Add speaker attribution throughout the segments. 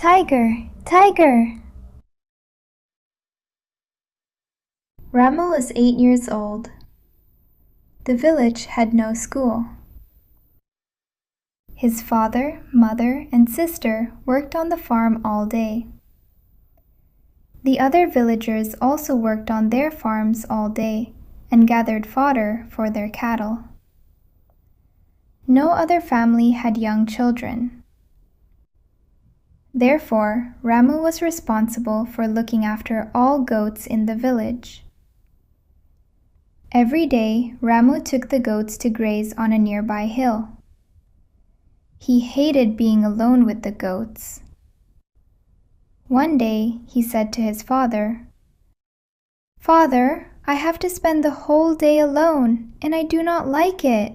Speaker 1: Tiger! Tiger! Ramu was 8 years old. The village had no school. His father, mother, and sister worked on the farm all day. The other villagers also worked on their farms all day and gathered fodder for their cattle. No other family had young children. Therefore, Ramu was responsible for looking after all goats in the village. Every day, Ramu took the goats to graze on a nearby hill. He hated being alone with the goats. One day, he said to his father, "Father, I have to spend the whole day alone, and I do not like it.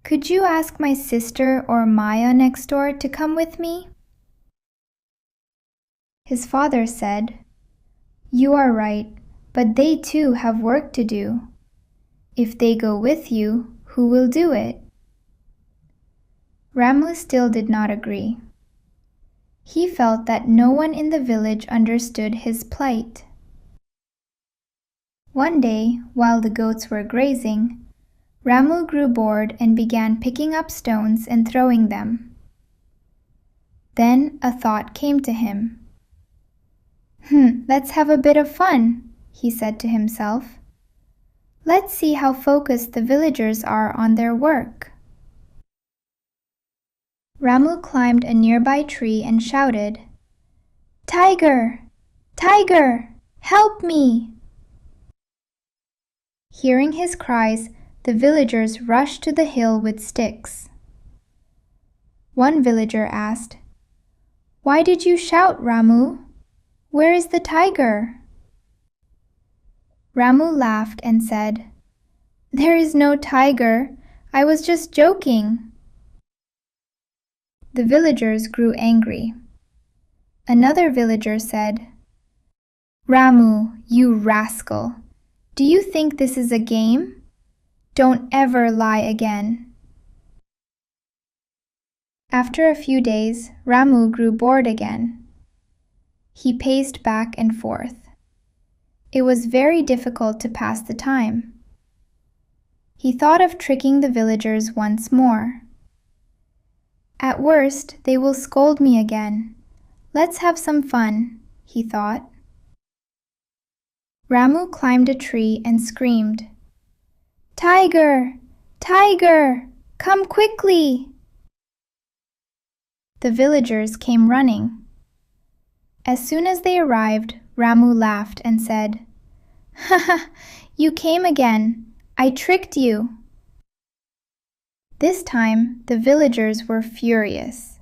Speaker 1: Could you ask my sister or Maya next door to come with me?" His father said, "You are right, but they too have work to do. If they go with you, who will do it?" Ramu still did not agree. He felt that no one in the village understood his plight. One day, while the goats were grazing, Ramu grew bored and began picking up stones and throwing them. Then a thought came to him. Let's have a bit of fun," he said to himself. "Let's see how focused the villagers are on their work." Ramu climbed a nearby tree and shouted, "Tiger! Tiger! Help me!" Hearing his cries, the villagers rushed to the hill with sticks. One villager asked, "Why did you shout, Ramu? Where is the tiger?" Ramu laughed and said, "There is no tiger. I was just joking." The villagers grew angry. Another villager said, "Ramu, you rascal! Do you think this is a game? Don't ever lie again." After a few days, Ramu grew bored again. He paced back and forth. It was very difficult to pass the time. He thought of tricking the villagers once more. "At worst, they will scold me again. Let's have some fun," he thought. Ramu climbed a tree and screamed, "Tiger! Tiger! Come quickly!" The villagers came running. As soon as they arrived, Ramu laughed and said, "Ha ha! You came again. I tricked you." This time, the villagers were furious.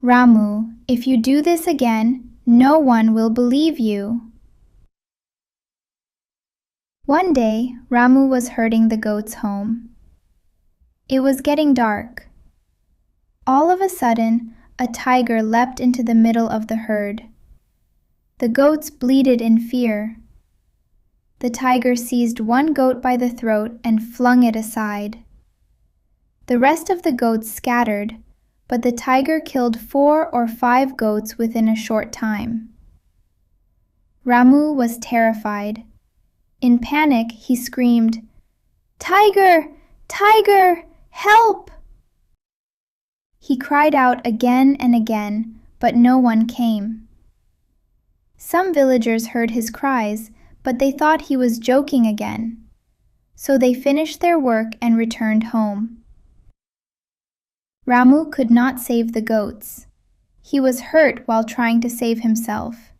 Speaker 1: "Ramu, if you do this again, no one will believe you." One day, Ramu was herding the goats home. It was getting dark. All of a sudden, a tiger leapt into the middle of the herd. The goats bleated in fear. The tiger seized one goat by the throat and flung it aside. The rest of the goats scattered, but the tiger killed 4 or 5 goats within a short time. Ramu was terrified. In panic, he screamed, "Tiger! Tiger! Help!" He cried out again and again, but no one came. Some villagers heard his cries, but they thought he was joking again. So they finished their work and returned home. Ramu could not save the goats. He was hurt while trying to save himself.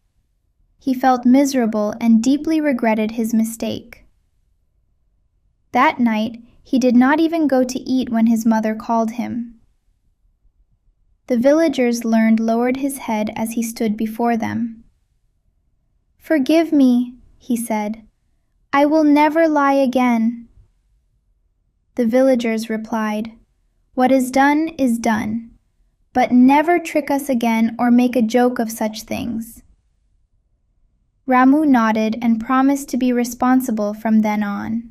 Speaker 1: He felt miserable and deeply regretted his mistake. That night, he did not even go to eat when his mother called him. The villagers lowered his head as he stood before them. "Forgive me," he said. "I will never lie again." The villagers replied, "What is done, but never trick us again or make a joke of such things." Ramu nodded and promised to be responsible from then on.